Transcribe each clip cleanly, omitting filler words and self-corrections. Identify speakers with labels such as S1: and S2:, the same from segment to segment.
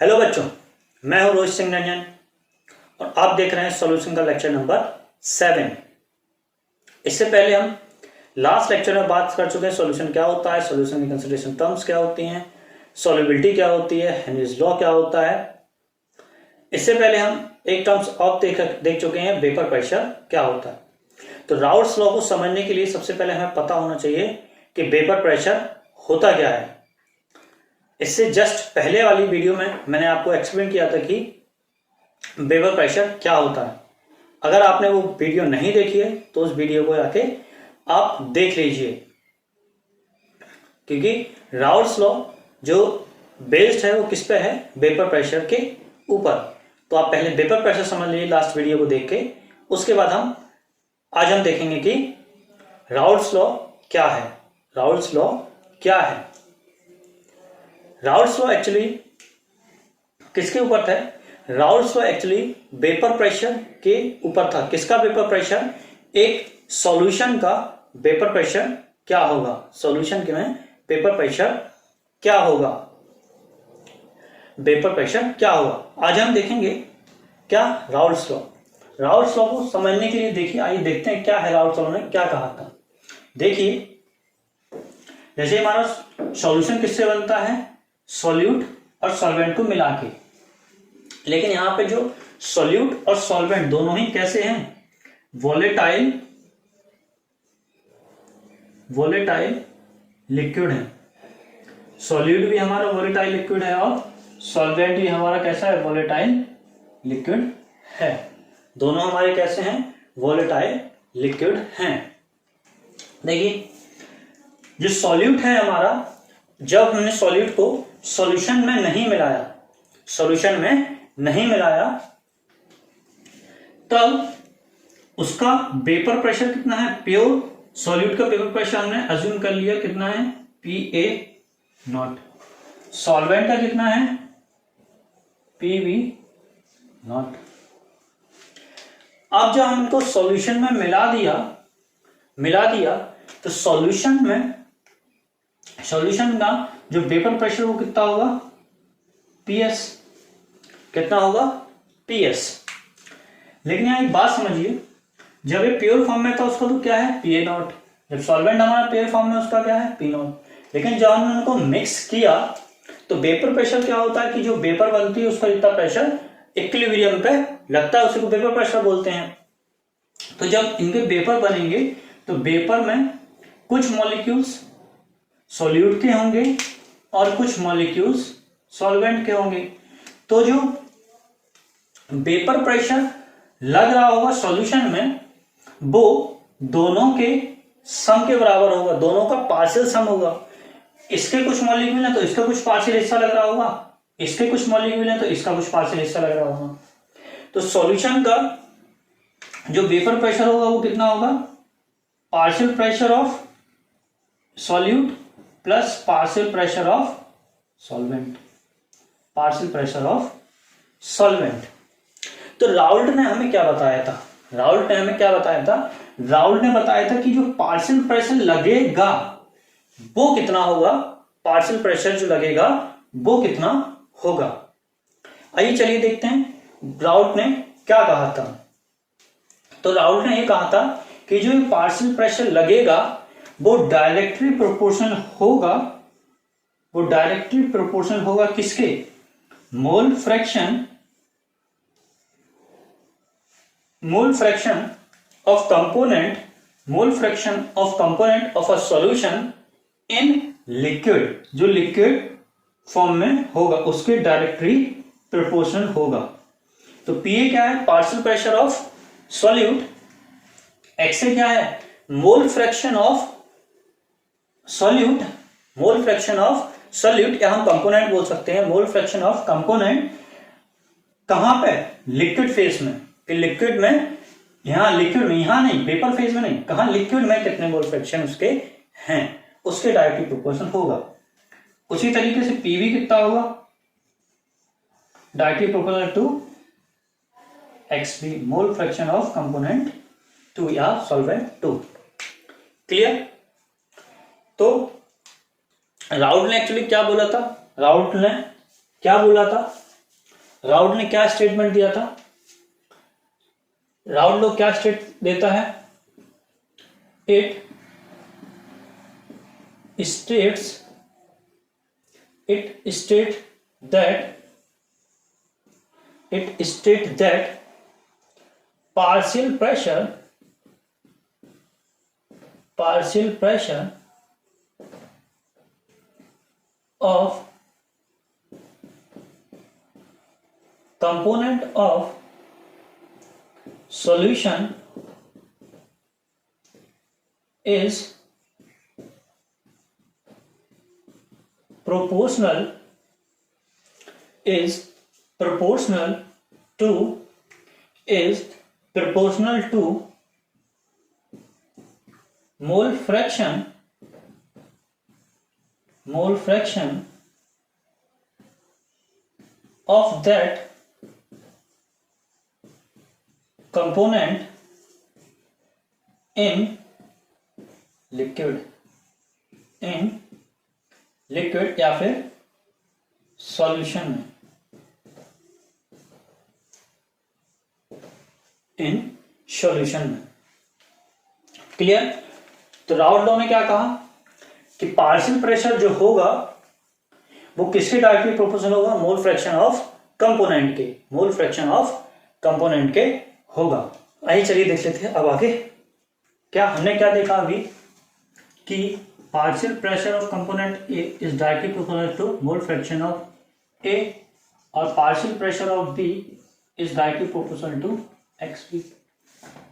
S1: Hello बच्चों, मैं हूं रोहित सिंह रंजन और आप देख रहे हैं सॉल्यूशन का लेक्चर नंबर 7। इससे पहले हम लास्ट लेक्चर में बात कर चुके हैं सॉल्यूशन क्या होता है, सॉल्यूशन की कंसीडरेशन टर्म्स क्या होती हैं, सॉल्युबिलिटी क्या होती है, हेनरीज लॉ क्या होता है। इससे पहले हम एक टर्म्स ऑफ देख चुके हैं, वेपर प्रेशर क्या होता है। तो राउल्ट्स लॉ को समझने के लिए सबसे पहले हमें पता होना चाहिए कि वेपर प्रेशर होता क्या है। इससे जस्ट पहले वाली वीडियो में मैंने आपको एक्सप्लेन किया था कि वेपर प्रेशर क्या होता है। अगर आपने वो वीडियो नहीं देखी है तो उस वीडियो को आके आप देख लीजिए, क्योंकि राउल्ट्स लॉ जो बेस्ड है वो किस पे है, वेपर प्रेशर के ऊपर। तो आप पहले वेपर प्रेशर समझ लीजिए लास्ट वीडियो को देख के, उसके बाद आज हम देखेंगे कि राउल्ट्स लॉ क्या है। राउल्ट्स लॉ क्या है? राउल्ट्स लॉ एक्चुअली किसके ऊपर था? Raoult's law actually vapour pressure के ऊपर था। किसका वेपर प्रेशर? एक सॉल्यूशन का वेपर प्रेशर क्या होगा, सॉल्यूशन के में वेपर प्रेशर क्या होगा, वेपर प्रेशर क्या होगा। आज हम देखेंगे क्या राउल्ट्स लॉ। राउल्ट्स लॉ को समझने के लिए देखिए, आइए देखते हैं क्या है राउल्ट्स लॉ ने क्या कहा था। देखिए, जैसे हमारा सॉल्यूशन किससे बनता है, सॉल्यूट और सॉल्वेंट को मिला के। लेकिन यहां पे जो सॉल्यूट और सॉल्वेंट दोनों ही कैसे हैं, वोलेटाइल लिक्विड है। सॉल्यूट भी हमारा वोलेटाइल लिक्विड है और सॉल्वेंट भी हमारा कैसा है, वोलेटाइल लिक्विड है। दोनों हमारे कैसे हैं, वोलेटाइल लिक्विड हैं। देखिए, जो सॉल्यूट है हमारा, जब हमने सॉल्यूट को सॉल्यूशन में नहीं मिलाया, तब उसका वेपर प्रेशर कितना है, प्योर सॉल्यूट का वेपर प्रेशर हमने अज्यूम कर लिया कितना है, PA0। सॉल्वेंट का कितना है, PV0। अब जब हम इनको सॉल्यूशन में मिला दिया तो सॉल्यूशन का जो वेपर प्रेशर वो कितना होगा, PS। कितना होगा, PS। लेकिन यहां एक बात समझिए, जब ये प्योर फॉर्म में था उसका तो क्या है, PA0। जब सॉल्वेंट हमारा प्योर फॉर्म में उसका क्या है, P0। लेकिन जब हमने उनको मिक्स किया तो वेपर प्रेशर क्या होता है कि जो वेपर बनती है उसका जितना प्रेशर इक्विलिब्रियम पे लगता है उसी को वेपर प्रेशर बोलते हैं। तो जब इनके वेपर बनेंगे तो वेपर में कुछ मॉलिक्यूल्स सॉल्यूट के होंगे और कुछ मॉलिक्यूल्स सॉल्वेंट के होंगे। तो जो वेपर प्रेशर लग रहा होगा सॉल्यूशन में, वो दोनों के सम के बराबर होगा, दोनों का पार्शियल सम होगा। इसके कुछ मॉलिक्यूल है तो इसका कुछ पार्शियल हिस्सा लग रहा होगा, इसके कुछ मॉलिक्यूल है तो इसका कुछ पार्शियल हिस्सा लग रहा होगा। तो सॉल्यूशन का जो वेपर प्रेशर होगा वो कितना होगा, partial pressure of solute plus partial pressure of solvent, partial pressure of solvent. तो राउल्ट ने हमें क्या बताया था, राउल्ट ने बताया था कि जो पार्शियल प्रेशर लगेगा वो कितना होगा, पार्शियल प्रेशर जो लगेगा वो कितना होगा। आइए चलिए देखते हैं राउल्ट ने क्या कहा था। तो राउल्ट ने ये कहा था कि जो पार्शियल प्रेशर लगेगा वो डायरेक्टली प्रोपोर्शनल होगा, किसके, मोल fraction of component of a solution in liquid, जो लिक्विड फॉर्म में होगा उसके डायरेक्टली प्रोपोर्शनल होगा। तो PA क्या है, partial pressure of solute, XA क्या है, मोल फ्रैक्शन ऑफ सॉल्यूट, या हम कंपोनेंट बोल सकते हैं, मोल फ्रैक्शन ऑफ कंपोनेंट कहां पे, लिक्विड फेज में। लिक्विड में, यहां नहीं, वेपर फेज में नहीं, कहां, लिक्विड में कितने मोल फ्रैक्शन उसके हैं, उसके डायरेक्टली प्रोपोर्शनल होगा। उसी तरीके से PV कितना होगा, directly proportional to XB, mole fraction of component 2 या सॉल्वेंट 2। क्लियर? तो राउल्ट ने एक्चुअली क्या बोला था, राउल्ट ने क्या बोला था राउड ने क्या स्टेटमेंट दिया था? राउड लॉ क्या स्टेट देता है? It state that partial pressure of component of solution is proportional to mole fraction of that component in liquid या फिर सॉल्यूशन में, क्लियर? तो राउड लॉ ने क्या कहा कि पार्शियल प्रेशर जो होगा वो किसके डायरेक्टली प्रोपोर्शनल होगा? मोल फ्रैक्शन ऑफ कंपोनेंट के होगा। आइए चलिए देख लेते हैं अब आगे। क्या हमने क्या देखा अभी कि partial pressure of component A is directly proportional to mole fraction of A और partial pressure of B is directly proportional to X B.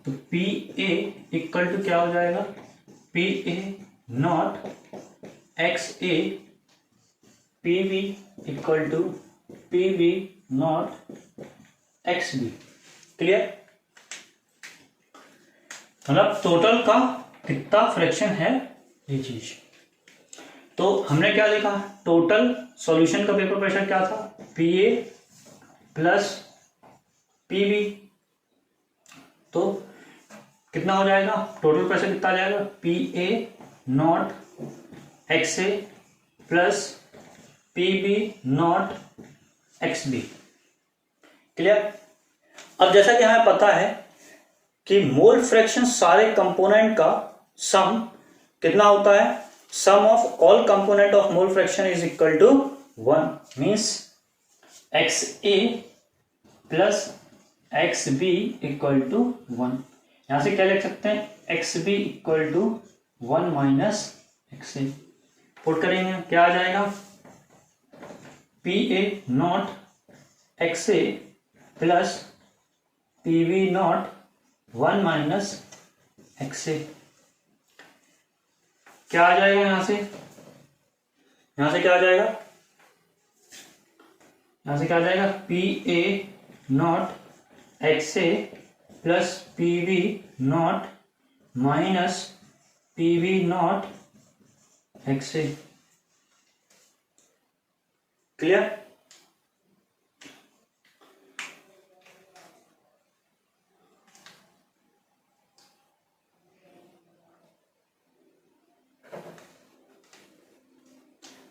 S1: तो पी ए इक्वल टू क्या हो जाएगा? P A not X A P B equal to P B not X B. Clear? मतलब total का कितना fraction है ये चीज। तो हमने क्या देखा? टोटल सॉल्यूशन का पेपर प्रेशर क्या था? P A plus P B. तो कितना हो जाएगा? टोटल प्रेशर कितना आ जाएगा? P A not X A plus P B not X B. Clear? अब जैसा कि हमें पता है कि मोल फ्रैक्शन सारे कंपोनेंट का सम कितना होता है? Sum of all component of mole fraction is equal to 1 means X A plus X B equal to 1। यहां से क्या लिख सकते हैं? X B equal to 1 minus X A. Put करेंगे क्या आ जाएगा? P A not X A plus P B naught 1 minus X A. क्या आ जाएगा यहां से? क्या आ जाएगा? यहां से क्या आ जाएगा? P A not X A plus P B not minus P B not X A. Clear?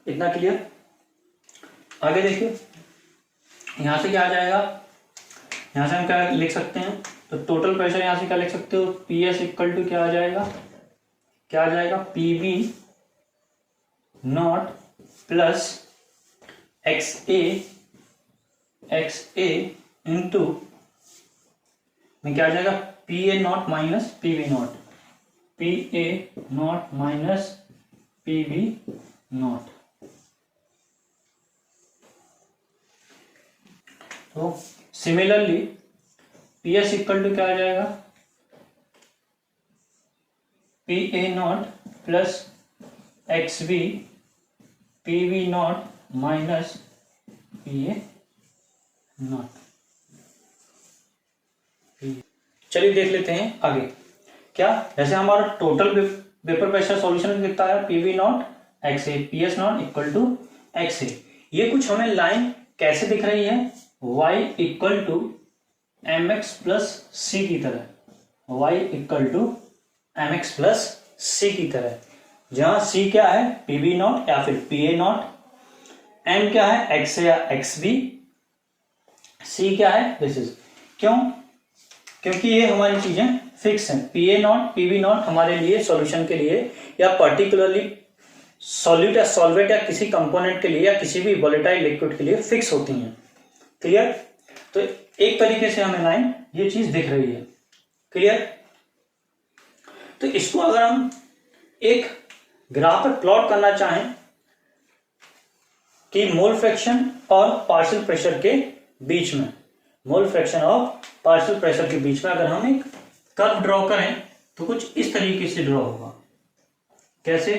S1: इतना क्लियर? आगे देखिए, यहां से क्या आ जाएगा? यहां से हम क्या लिख सकते हैं? तो टोटल प्रेशर यहां से क्या लिख सकते हो? पी एस इक्वल टू क्या आ जाएगा? P B naught plus X A into में क्या आ जाएगा? P A not minus P B naught, P A not minus P B naught. तो similarly P S equal to क्या आ जाएगा? P A not plus X B P B not minus P A naught. चलिए देख लेते हैं आगे। क्या? जैसे हमारा टोटल वेपर प्रेशर सॉल्यूशन कितना है? P V naught X A, P S naught equal to X A. ये कुछ हमें लाइन कैसे दिख रही है? y equal to M X plus C की तरह, y equal to M X plus C की तरह, जहां c क्या है? पी बी नॉट या फिर पी ए नॉट, m क्या है? एक्स ए या एक्स बी, सी क्या है, दिस इज, क्यों, क्योंकि ये हमारी चीजें फिक्स हैं। P A not P B not हमारे लिए सॉल्यूशन के लिए या पर्टिकुलरली सॉल्यूट या सॉल्वेट या किसी कंपोनेंट के लिए या किसी भी वोलेटाइल लिक्विड के लिए फिक्स होती हैं। क्लियर? तो एक तरीके से हमें लाइन ये चीज दिख रही है। क्लियर? तो इसको अगर हम एक ग्राफ पर प्लॉट करना चाहें कि मोल फ्रैक्शन और पार्शियल प्रेशर के बीच में, मोल फ्रैक्शन और पार्शियल प्रेशर के बीच में अगर हम एक कर्व ड्रॉ करें तो कुछ इस तरीके से ड्रॉ होगा। कैसे?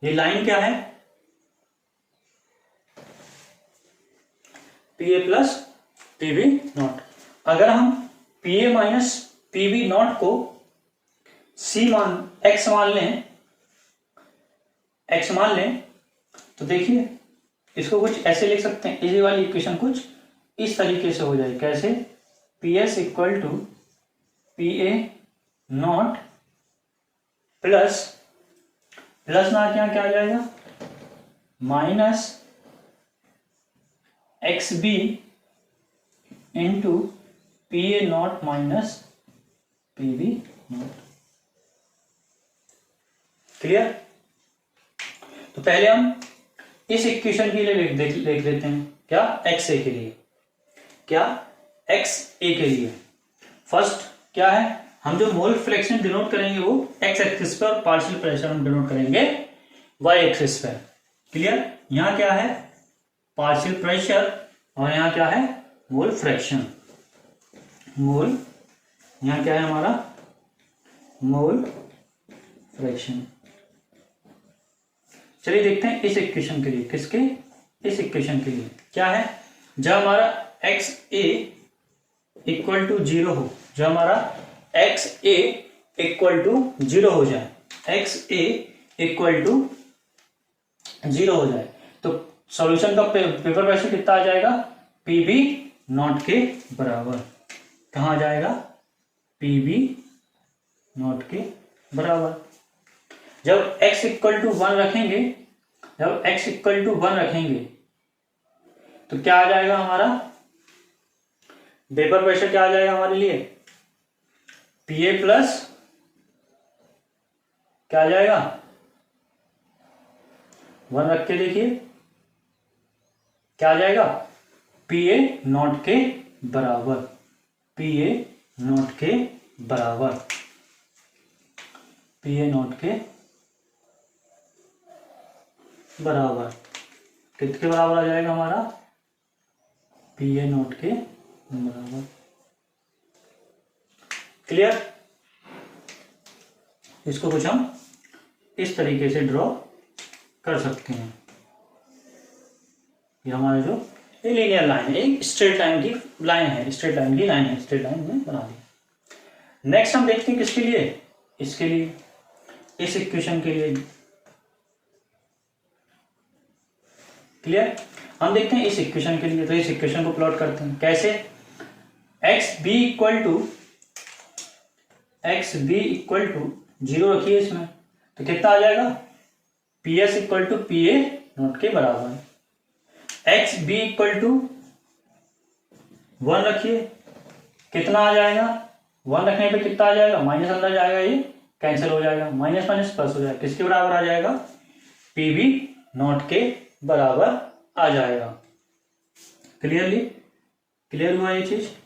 S1: ये लाइन क्या है, P A plus P B not. अगर हम P A minus P B not को सी मान एक्स मान लें तो देखिए इसको कुछ ऐसे लिख सकते हैं, इसी वाली इक्वेशन कुछ इस तरीके से हो जाए। कैसे? P S equal to P A not plus ना क्या आ जाएगा, minus X B into P A not minus P B not. Clear? तो पहले हम इस इक्वेशन के लिए लिख देते हैं, क्या, एक्स ए के लिए, क्या, एक्स ए के लिए। फर्स्ट क्या है, हम जो मोल फ्रैक्शन डिनोट करेंगे वो एक्स एक्सिस पे और पार्शियल प्रेशर हम डिनोट करेंगे वाई एक्सिस पे। क्लियर? यहां क्या है, पार्शियल प्रेशर और यहां क्या है, मोल फ्रैक्शन। मोल, यहां क्या है हमारा, मोल फ्रैक्शन। चलिए देखते हैं इस इक्वेशन के लिए, किसके, इस इक्वेशन के लिए क्या है, जब हमारा एक्स ए इक्वल टू 0 हो, जब हमारा एक्स ए इक्वल टू 0 हो जाए, एक्स ए इक्वल टू 0 हो जाए तो सॉल्यूशन का पेपर प्रेशर कितना आ जाएगा, पी बी नॉट के बराबर। कहाँ आ जाएगा, पी बी नॉट के बराबर। जब x इक्वल टू 1 रखेंगे, जब x इक्वल टू 1 रखेंगे तो क्या आ जाएगा हमारा वेपर प्रेशर, क्या आ जाएगा हमारे लिए, पी ए प्लस क्या आ जाएगा, 1 रख के देखिए क्या आ जाएगा, पी ए नॉट के बराबर, पी ए नॉट के बराबर, पी ए नॉट के बराबर। किसके बराबर आ जाएगा हमारा, पी ए नॉट के बराबर। क्लियर? इसको कुछ हम इस तरीके से ड्रॉ कर सकते हैं। ये हमारा जो ये लीनियर लाइन है, एक स्ट्रेट लाइन की लाइन है, स्ट्रेट लाइन की लाइन है, स्ट्रेट लाइन में बना दी। नेक्स्ट हम देखते हैं किसके लिए, इसके लिए, इस इक्वेशन के लिए। क्लियर? हम देखते हैं इस इक्वेशन के लिए, तो इस इक्वेशन को प्लॉट करते हैं। कैसे? एक्स बी इक्वल टू 0 रखिए इसमें तो कितना आ जाएगा, P S equal to P A not के बराबर। एक्स बी इक्वल टू 1 रखिए, कितना आ जाएगा, 1 रखने पे कितना आ जाएगा, माइनस अंदर जाएगा, ये कैंसिल हो जाएगा, माइनस माइनस प्लस हो जाएगा, किसके बराबर आ जाएगा, पी बी नॉट के बराबर आ जाएगा। क्लियरली क्लियर हुआ ये चीज?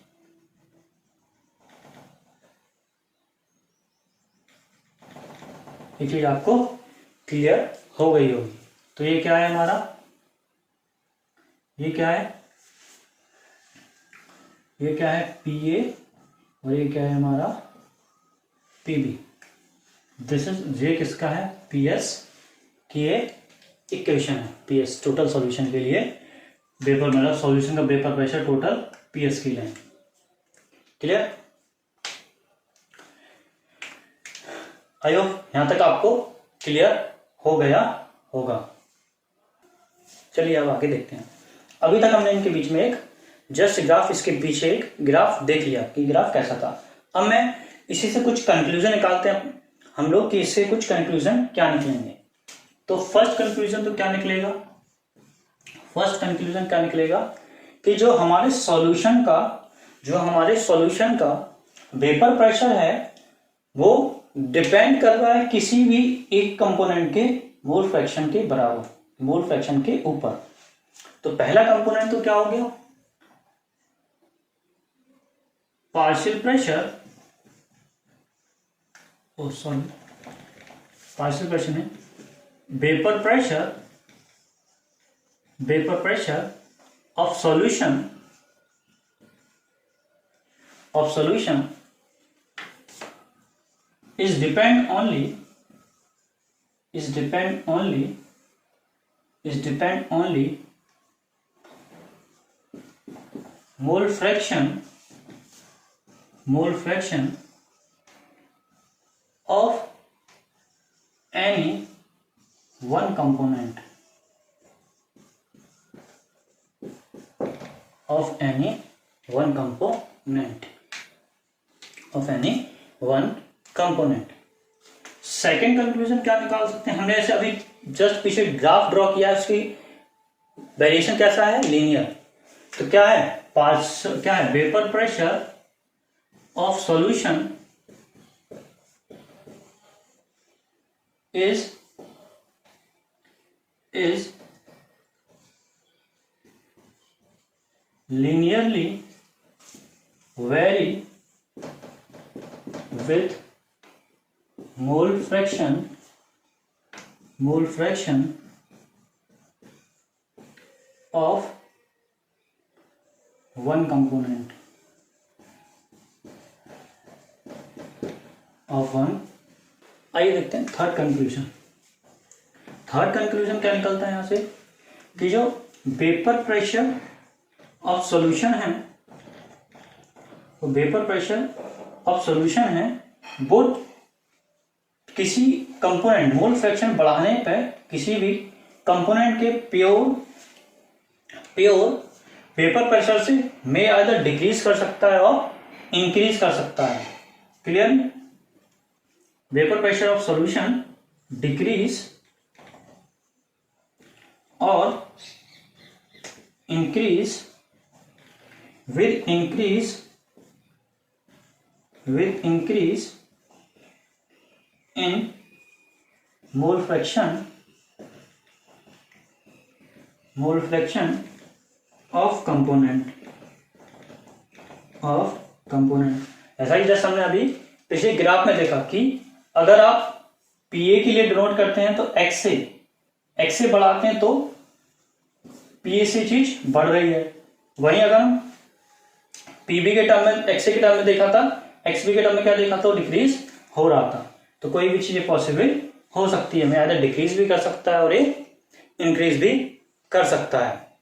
S1: ये चीज आपको क्लियर हो गई होगी। तो ये क्या है हमारा, ये क्या है, ये क्या है, पी ए और ये क्या है हमारा, पी बी। दिस इज, ये किसका है, पी एस की इक्वेशन है, पी एस टोटल सॉल्यूशन के लिए वेपर, मतलब सॉल्यूशन का vapour pressure total P S की लाइन। क्लियर? आई होप यहां तक आपको क्लियर हो गया होगा। चलिए अब आगे देखते हैं। अभी तक हमने इनके बीच में एक जस्ट ग्राफ, इसके पीछे एक ग्राफ देख लिया कि ग्राफ कैसा था। अब मैं इसी से कुछ कंक्लूजन निकालते हैं हम लोग कि इससे कुछ कंक्लूजन क्या निकलेंगे। तो फर्स्ट कंक्लूजन तो क्या निकलेगा, फर्स्ट कंक्लूजन क्या निकलेगा कि जो हमारे सॉल्यूशन का वेपर प्रेशर है वो डिपेंड कर रहा है किसी भी एक कंपोनेंट के मोल फ्रैक्शन के बराबर, मोल फ्रैक्शन के ऊपर। तो पहला कंपोनेंट तो क्या हो गया, पार्शियल प्रेशर, पार्शियल प्रेशर में vapour pressure of solution is depend only mole fraction of any one component second conclusion क्या निकाल सकते हैं, हमने ऐसे अभी जस्ट पीछे ग्राफ ड्रॉ किया, उसकी वेरिएशन कैसा है, लीनियर। तो क्या है vapour pressure of solution is linearly vary with mole fraction of one component of one। आइए देखते हैं थर्ड कंक्लूजन क्या निकलता है यहाँ से, कि जो वेपर प्रेशर ऑफ सॉल्यूशन है, वो वेपर प्रेशर ऑफ सॉल्यूशन है वो किसी कंपोनेंट मोल फ्रैक्शन बढ़ाने पर किसी भी कंपोनेंट के प्योर वेपर प्रेशर से में आइदर डिक्रीज कर सकता है और इंक्रीज कर सकता है। Clear, vapour pressure of solution decrease और increase with increase in mole fraction of component। ऐसा ही जैसे हमने अभी पिछले ग्राफ में देखा कि अगर आप पीए के लिए डिनोट करते हैं तो एक्स से बढ़ाते हैं तो पीए से चीज बढ़ रही है। वहीं अगर हम पीबी के टर्म में एक्सए के टर्म में देखा था, एक्सबी के टर्म में क्या देखा था, डिक्रीज हो रहा था। तो कोई भी चीज पॉसिबल हो सकती है, मैं आइदर डिक्रीज भी कर सकता है और इंक्रीज भी कर सकता है।